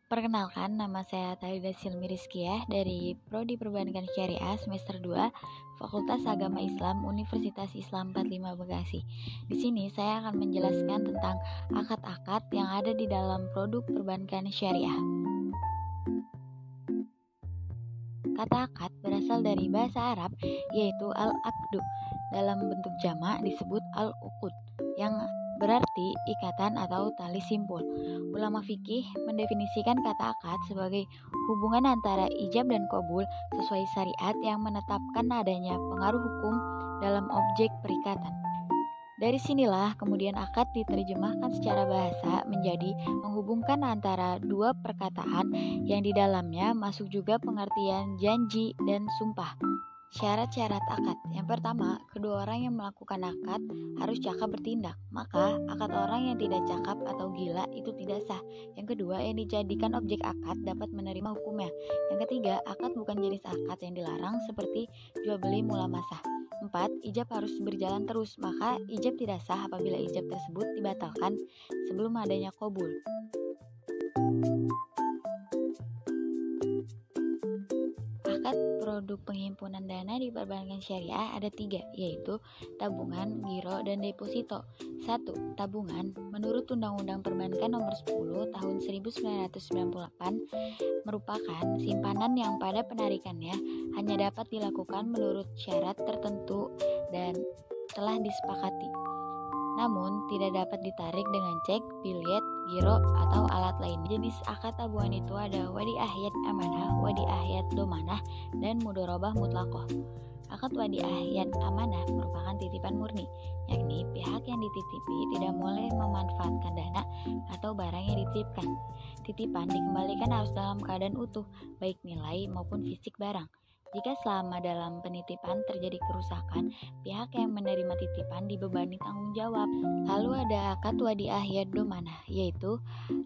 Perkenalkan, nama saya Talida Silmi Rizkiah dari Prodi Perbankan Syariah semester 2, Fakultas Agama Islam Universitas Islam 45 Bekasi. Di sini saya akan menjelaskan tentang akad-akad yang ada di dalam produk perbankan syariah. Kata akad berasal dari bahasa Arab, yaitu al-aqdu. Dalam bentuk jamak disebut al-uqud, yang berarti ikatan atau tali simpul. Ulama fikih mendefinisikan kata akad sebagai hubungan antara ijab dan qabul sesuai syariat yang menetapkan adanya pengaruh hukum dalam objek perikatan. Dari sinilah kemudian akad diterjemahkan secara bahasa menjadi menghubungkan antara dua perkataan yang di dalamnya masuk juga pengertian janji dan sumpah. Syarat-syarat akad. Yang pertama, kedua orang yang melakukan akad harus cakap bertindak. Maka, akad orang yang tidak cakap atau gila itu tidak sah. Yang kedua, yang dijadikan objek akad dapat menerima hukumnya. Yang ketiga, akad bukan jenis akad yang dilarang seperti jual beli mulamasah. 4. Ijab harus berjalan terus. Maka, ijab tidak sah apabila ijab tersebut dibatalkan sebelum adanya qabul. Akad produk penghimpunan dana di perbankan syariah ada 3, yaitu tabungan, giro, dan deposito. 1. Tabungan. Menurut Undang-Undang Perbankan Nomor 10 Tahun 1998 merupakan simpanan yang pada penarikannya hanya dapat dilakukan menurut syarat tertentu dan telah disepakati. Namun, tidak dapat ditarik dengan cek, biliet, giro, atau alat lain. Jenis akad tabungan itu ada wadi'ah amanah, wadi'ah domanah, dan mudorobah mutlaqoh. Akad wadi'ah amanah merupakan titipan murni, yakni pihak yang dititipi tidak boleh memanfaatkan dana atau barang yang dititipkan. Titipan dikembalikan harus dalam keadaan utuh, baik nilai maupun fisik barang. Jika selama dalam penitipan terjadi kerusakan, pihak yang menerima titipan dibebani tanggung jawab. Lalu ada akad wadi'ah domanah, yaitu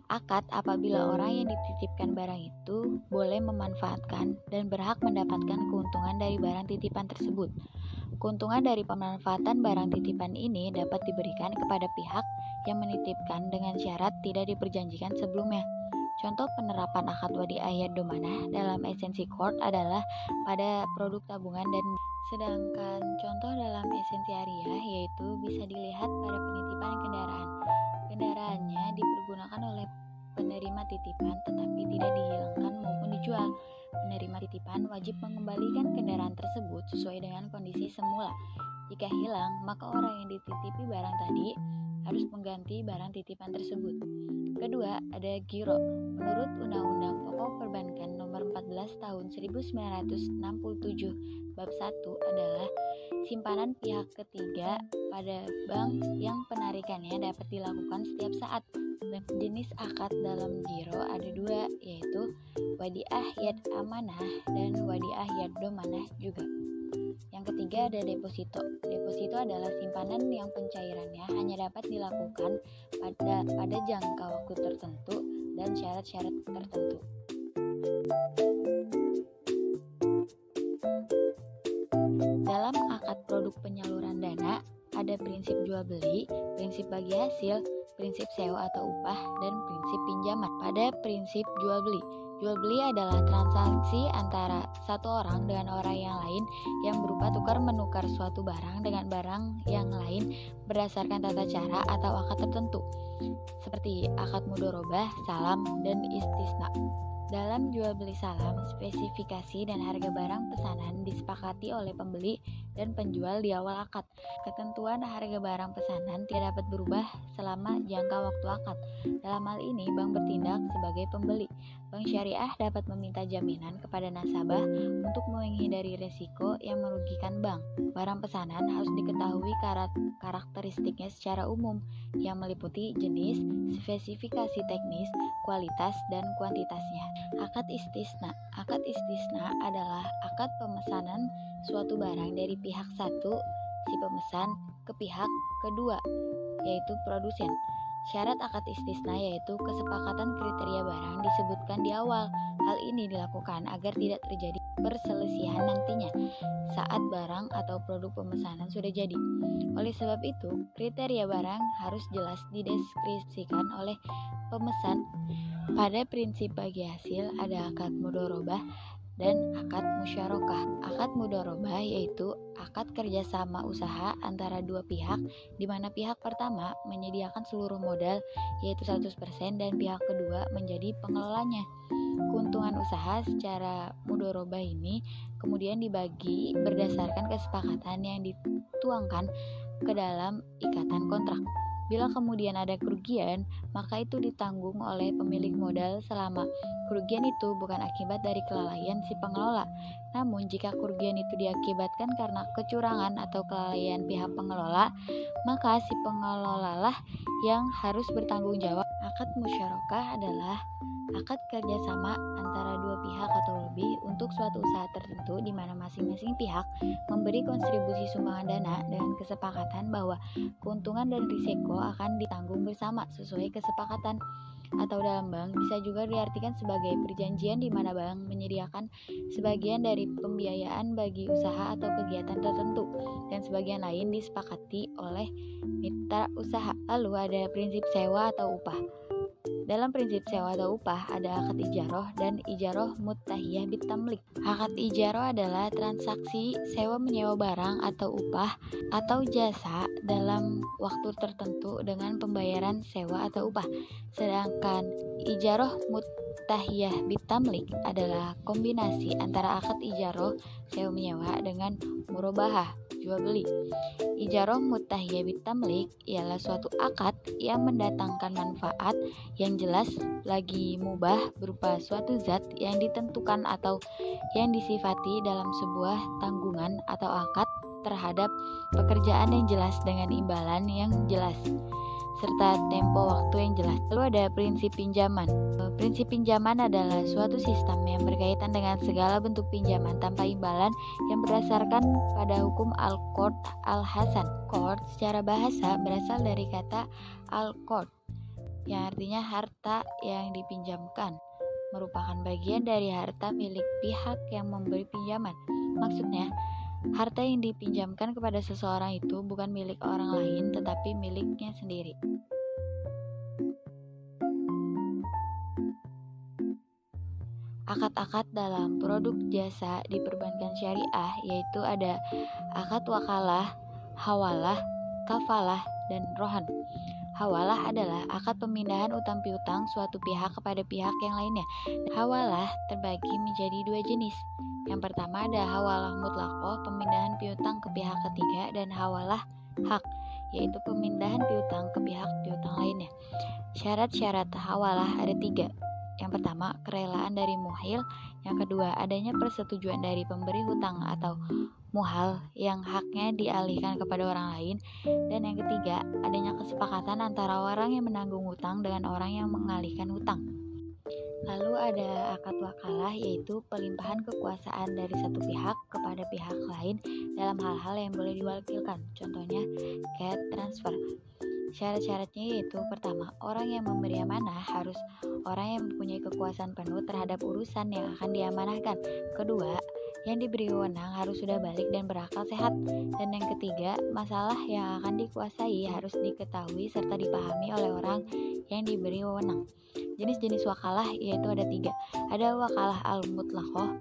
akad apabila orang yang dititipkan barang itu boleh memanfaatkan dan berhak mendapatkan keuntungan dari barang titipan tersebut. Keuntungan dari pemanfaatan barang titipan ini dapat diberikan kepada pihak yang menitipkan dengan syarat tidak diperjanjikan sebelumnya. Contoh penerapan akad wadi'ah domanah dalam esensi court adalah pada produk tabungan, dan sedangkan contoh dalam esensi ariah yaitu bisa dilihat pada penitipan kendaraan. Kendaraannya dipergunakan oleh penerima titipan tetapi tidak dihilangkan maupun dijual. Penerima titipan wajib mengembalikan kendaraan tersebut sesuai dengan kondisi semula. Jika hilang, maka orang yang dititipi barang tadi harus mengganti barang titipan tersebut. Kedua, ada giro. Menurut Undang-Undang Pokok Perbankan Nomor 14 Tahun 1967 Bab 1 adalah simpanan pihak ketiga pada bank yang penarikannya dapat dilakukan setiap saat. Dan jenis akad dalam giro ada 2, yaitu wadi'ah amanah dan wadi'ah domanah juga. Yang ketiga ada deposito. Deposito adalah simpanan yang pencairannya hanya dapat dilakukan pada jangka waktu tertentu dan syarat-syarat tertentu. Dalam akad produk penyaluran dana ada prinsip jual beli, prinsip bagi hasil, prinsip sewa atau upah, dan prinsip pinjaman. Pada prinsip jual beli adalah transaksi antara satu orang dengan orang yang lain yang berupa tukar-menukar suatu barang dengan barang yang lain berdasarkan tata cara atau akad tertentu, seperti akad mudorobah, salam, dan istisna. Dalam jual beli salam, spesifikasi dan harga barang pesanan disepakati oleh pembeli dan penjual di awal akad. Ketentuan harga barang pesanan tidak dapat berubah selama jangka waktu akad. Dalam hal ini, bank bertindak sebagai pembeli. Bank syariah dapat meminta jaminan kepada nasabah untuk menghindari resiko yang merugikan bank. Barang pesanan harus diketahui karakteristiknya secara umum, yang meliputi jenis, spesifikasi teknis, kualitas, dan kuantitasnya. Akad istisna. Akad istisna adalah akad pemesanan suatu barang dari pihak satu, si pemesan, ke pihak kedua, yaitu produsen. Syarat akad istisna yaitu kesepakatan kriteria barang disebutkan di awal. Hal ini dilakukan agar tidak terjadi perselisihan nantinya saat barang atau produk pemesanan sudah jadi. Oleh sebab itu, kriteria barang harus jelas dideskripsikan oleh pemesan. Pada prinsip bagi hasil ada akad mudharabah dan akad musyarakah. Akad mudharabah yaitu akad kerjasama usaha antara dua pihak, di mana pihak pertama menyediakan seluruh modal yaitu 100% dan pihak kedua menjadi pengelolanya. Keuntungan usaha secara mudharabah ini kemudian dibagi berdasarkan kesepakatan yang dituangkan ke dalam ikatan kontrak. Bila kemudian ada kerugian, maka itu ditanggung oleh pemilik modal selama kerugian itu bukan akibat dari kelalaian si pengelola. Namun jika kerugian itu diakibatkan karena kecurangan atau kelalaian pihak pengelola, maka si pengelolalah yang harus bertanggung jawab. Akad musyarakah adalah akad kerjasama antara dua pihak atau lebih untuk suatu usaha tertentu di mana masing-masing pihak memberi kontribusi sumbangan dana dengan kesepakatan bahwa keuntungan dan risiko akan ditanggung bersama sesuai kesepakatan. Atau dalam bank bisa juga diartikan sebagai perjanjian di mana bank menyediakan sebagian dari pembiayaan bagi usaha atau kegiatan tertentu dan sebagian lain disepakati oleh mitra usaha. Lalu ada prinsip sewa atau upah. Dalam prinsip sewa atau upah ada akad ijaroh dan ijaroh muttahiyah bitamlik. Akad ijaroh adalah transaksi sewa menyewa barang atau upah atau jasa dalam waktu tertentu dengan pembayaran sewa atau upah. Sedangkan ijaroh muttahiyah bitamlik adalah kombinasi antara akad ijaroh sewa menyewa dengan murabahah jual beli. Ijaroh muttahiyah bitamlik ialah suatu akad yang mendatangkan manfaat yang jelas lagi mubah berupa suatu zat yang ditentukan atau yang disifati dalam sebuah tanggungan atau akad terhadap pekerjaan yang jelas dengan imbalan yang jelas serta tempo waktu yang jelas. Lalu ada prinsip pinjaman. Prinsip pinjaman adalah suatu sistem yang berkaitan dengan segala bentuk pinjaman tanpa imbalan yang berdasarkan pada hukum al-qard al-hasan. Qard secara bahasa berasal dari kata al-qard yang artinya harta yang dipinjamkan, merupakan bagian dari harta milik pihak yang memberi pinjaman. Maksudnya, harta yang dipinjamkan kepada seseorang itu bukan milik orang lain tetapi miliknya sendiri. Akad-akad dalam produk jasa di perbankan syariah yaitu ada akad wakalah, hawalah, kafalah, dan rohan. Hawalah adalah akad pemindahan utang piutang suatu pihak kepada pihak yang lainnya. Hawalah terbagi menjadi dua jenis. Yang pertama ada hawalah mutlaqoh, pemindahan piutang ke pihak ketiga, dan hawalah hak, yaitu pemindahan piutang ke pihak piutang lainnya. Syarat-syarat hawalah ada 3. Yang pertama, kerelaan dari muhil. Yang kedua, adanya persetujuan dari pemberi hutang atau muhal yang haknya dialihkan kepada orang lain. Dan yang ketiga, adanya kesepakatan antara orang yang menanggung hutang dengan orang yang mengalihkan hutang. Lalu ada akad wakalah, yaitu pelimpahan kekuasaan dari satu pihak kepada pihak lain dalam hal-hal yang boleh diwakilkan. Contohnya, cash transfer. Syarat-syaratnya yaitu pertama, orang yang memberi amanah harus orang yang mempunyai kekuasaan penuh terhadap urusan yang akan diamanahkan. Kedua, yang diberi wewenang harus sudah balik dan berakal sehat. Dan yang ketiga, masalah yang akan dikuasai harus diketahui serta dipahami oleh orang yang diberi wewenang. Jenis-jenis wakalah yaitu ada 3. Ada wakalah al-mutlaqoh,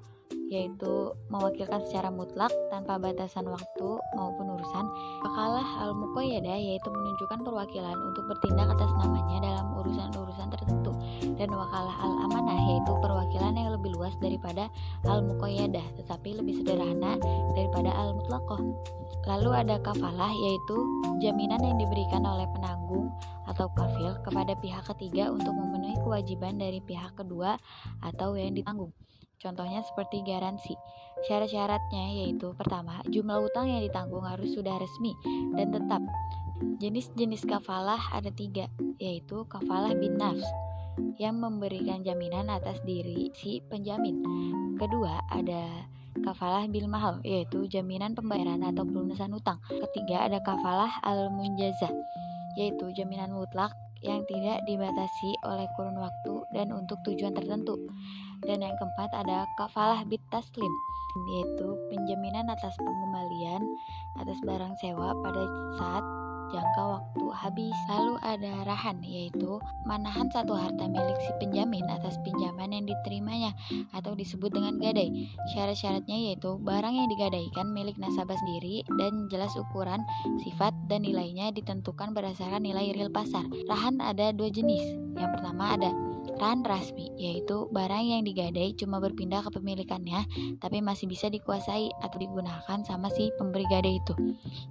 yaitu mewakilkan secara mutlak tanpa batasan waktu maupun urusan. Wakalah al-muqayyadah yaitu menunjukkan perwakilan untuk bertindak atas namanya dalam urusan-urusan tertentu. Dan wakalah al-amanah yaitu perwakilan yang lebih luas daripada al-muqayyadah tetapi lebih sederhana daripada al-mutlaqoh. Lalu ada kafalah yaitu jaminan yang diberikan oleh penanggung atau kafil kepada pihak ketiga untuk memenuhi kewajiban dari pihak kedua atau yang ditanggung. Contohnya seperti garansi. Syarat-syaratnya yaitu pertama, jumlah utang yang ditanggung harus sudah resmi dan tetap. Jenis-jenis kafalah ada 3, yaitu kafalah bin nafs yang memberikan jaminan atas diri si penjamin. Kedua, ada kafalah bil mahal, yaitu jaminan pembayaran atau pelunasan utang. Ketiga, ada kafalah al-munjazah, yaitu jaminan mutlak yang tidak dibatasi oleh kurun waktu dan untuk tujuan tertentu. Dan yang keempat ada kafalah bit taslim, yaitu penjaminan atas pengembalian atas barang sewa pada saat jangka waktu habis. Lalu ada rahan, yaitu manahan satu harta milik si penjamin atas pinjaman yang diterimanya atau disebut dengan gadai. Syarat-syaratnya yaitu barang yang digadaikan milik nasabah sendiri dan jelas ukuran, sifat, dan nilainya ditentukan berdasarkan nilai real pasar. Rahan ada dua jenis. Yang pertama ada rahan rasmi, yaitu barang yang digadai cuma berpindah ke pemilikannya tapi masih bisa dikuasai atau digunakan sama si pemberi gadai itu.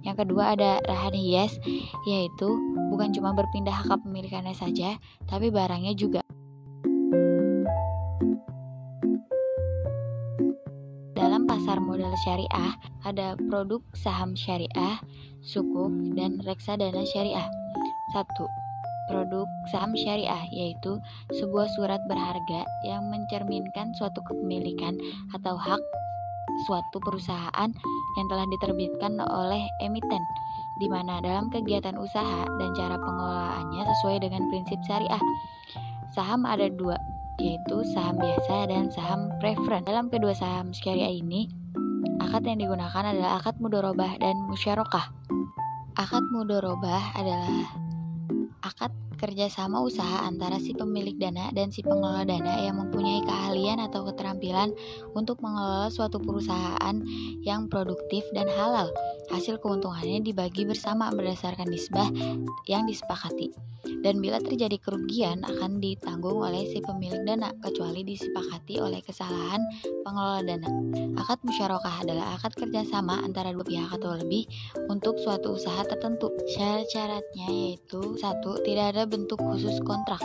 Yang kedua ada rahan hias, yaitu bukan cuma berpindah hak kepemilikannya saja tapi barangnya juga. Dalam pasar modal syariah ada produk saham syariah, sukuk, dan reksadana syariah. 1. Produk saham syariah, yaitu sebuah surat berharga yang mencerminkan suatu kepemilikan atau hak suatu perusahaan yang telah diterbitkan oleh emiten, di mana dalam kegiatan usaha dan cara pengelolaannya sesuai dengan prinsip syariah. Saham ada dua, yaitu saham biasa dan saham preference. Dalam kedua saham syariah ini, akad yang digunakan adalah akad mudharabah dan musyarakah. Akad mudharabah adalah akad kerjasama usaha antara si pemilik dana dan si pengelola dana yang mempunyai keahlian atau keterampilan untuk mengelola suatu perusahaan yang produktif dan halal. Hasil keuntungannya dibagi bersama berdasarkan nisbah yang disepakati. Dan bila terjadi kerugian akan ditanggung oleh si pemilik dana kecuali disepakati oleh kesalahan pengelola dana. Akad musyarakah adalah akad kerjasama antara dua pihak atau lebih untuk suatu usaha tertentu. Syarat-syaratnya yaitu 1. Tidak ada bentuk khusus kontrak.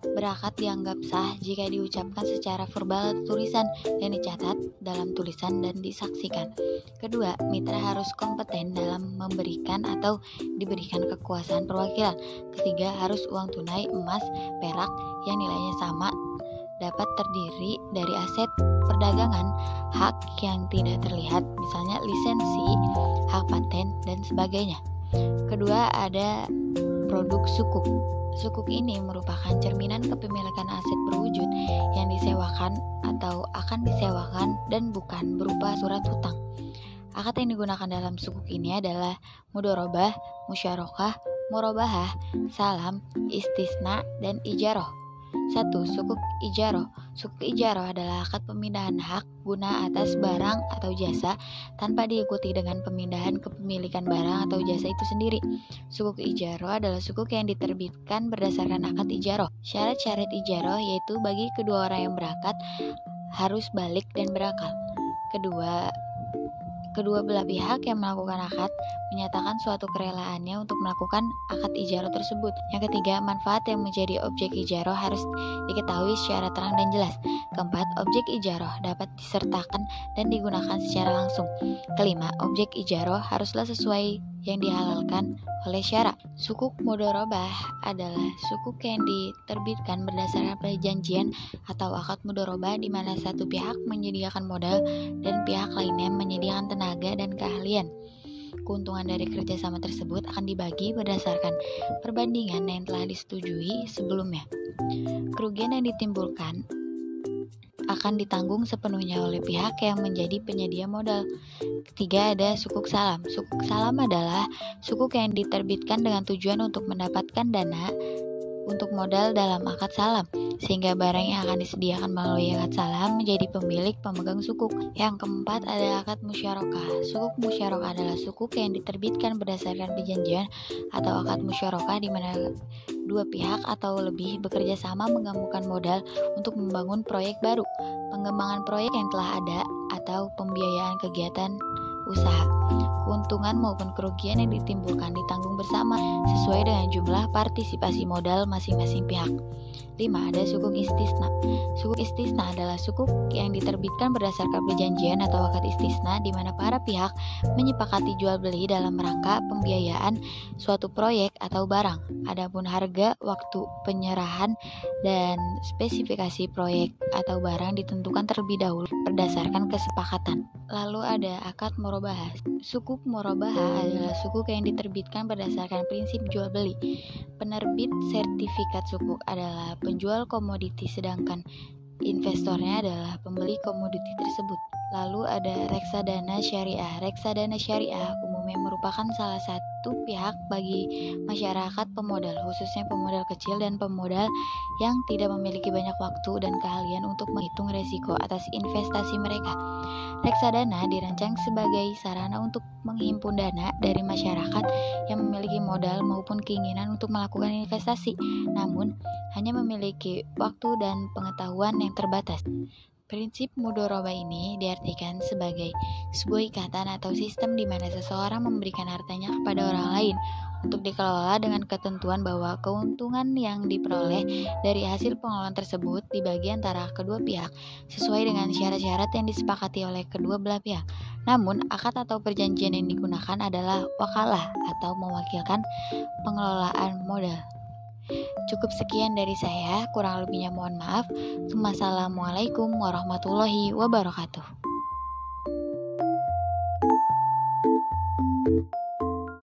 Berakad dianggap sah jika diucapkan secara verbal atau tulisan dan dicatat dalam tulisan dan disaksikan. Kedua, mitra harus kompeten dalam memberikan atau diberikan kekuasaan perwakilan. Ketiga, harus uang tunai, emas, perak yang nilainya sama, dapat terdiri dari aset perdagangan, hak yang tidak terlihat, misalnya lisensi, hak paten, dan sebagainya. Kedua, ada produk sukuk. Sukuk ini merupakan cerminan kepemilikan aset berwujud yang disewakan atau akan disewakan dan bukan berupa surat hutang. Akad yang digunakan dalam sukuk ini adalah mudharabah, musyarakah, murabahah, salam, istisna, dan ijarah. 1. Sukuk ijarah. Sukuk ijarah adalah akad pemindahan hak guna atas barang atau jasa tanpa diikuti dengan pemindahan kepemilikan barang atau jasa itu sendiri. Sukuk ijarah adalah sukuk yang diterbitkan berdasarkan akad ijarah. Syarat-syarat ijarah yaitu bagi kedua orang yang berakad harus balik dan berakal. Kedua belah pihak yang melakukan akad menyatakan suatu kerelaannya untuk melakukan akad ijarah tersebut. Yang ketiga, manfaat yang menjadi objek ijarah harus diketahui secara terang dan jelas. Keempat, objek ijarah dapat disertakan dan digunakan secara langsung. Kelima, objek ijarah haruslah sesuai yang dihalalkan oleh syara. Sukuk mudharabah adalah sukuk yang diterbitkan berdasarkan perjanjian atau akad mudharabah di mana satu pihak menyediakan modal dan pihak lainnya menyediakan tenaga dan keahlian. Keuntungan dari kerjasama tersebut akan dibagi berdasarkan perbandingan yang telah disetujui sebelumnya. Kerugian yang ditimbulkan akan ditanggung sepenuhnya oleh pihak yang menjadi penyedia modal. Ketiga, ada sukuk salam. Sukuk salam adalah sukuk yang diterbitkan dengan tujuan untuk mendapatkan dana untuk modal dalam akad salam, sehingga barang yang akan disediakan melalui akad salam menjadi pemilik pemegang sukuk. Yang keempat ada akad musyarakah. Sukuk musyarakah adalah sukuk yang diterbitkan berdasarkan perjanjian atau akad musyarakah di mana dua pihak atau lebih bekerja sama menggabungkan modal untuk membangun proyek baru, pengembangan proyek yang telah ada, atau pembiayaan kegiatan usaha. Keuntungan maupun kerugian yang ditimbulkan ditanggung bersama sesuai dengan jumlah partisipasi modal masing-masing pihak. 5. Ada sukuk istisna. Sukuk istisna adalah sukuk yang diterbitkan berdasarkan perjanjian atau akad istisna di mana para pihak menyepakati jual beli dalam rangka pembiayaan suatu proyek atau barang. Adapun harga, waktu penyerahan, dan spesifikasi proyek atau barang ditentukan terlebih dahulu berdasarkan kesepakatan. Lalu ada akad murabahah. Sukuk murabahah adalah sukuk yang diterbitkan berdasarkan prinsip jual beli. Penerbit sertifikat sukuk adalah penjual komoditi, sedangkan investornya adalah pembeli komoditi tersebut. Lalu ada reksadana syariah. Reksadana syariah umumnya merupakan salah satu pihak bagi masyarakat pemodal, khususnya pemodal kecil dan pemodal yang tidak memiliki banyak waktu dan keahlian untuk menghitung resiko atas investasi mereka. Reksadana dirancang sebagai sarana untuk menghimpun dana dari masyarakat yang memiliki modal maupun keinginan untuk melakukan investasi, namun hanya memiliki waktu dan pengetahuan yang terbatas. Prinsip mudharabah ini diartikan sebagai sebuah ikatan atau sistem di mana seseorang memberikan hartanya kepada orang lain untuk dikelola dengan ketentuan bahwa keuntungan yang diperoleh dari hasil pengelolaan tersebut dibagi antara kedua pihak sesuai dengan syarat-syarat yang disepakati oleh kedua belah pihak. Namun, akad atau perjanjian yang digunakan adalah wakalah atau mewakilkan pengelolaan modal. Cukup sekian dari saya, kurang lebihnya mohon maaf. Wassalamualaikum warahmatullahi wabarakatuh.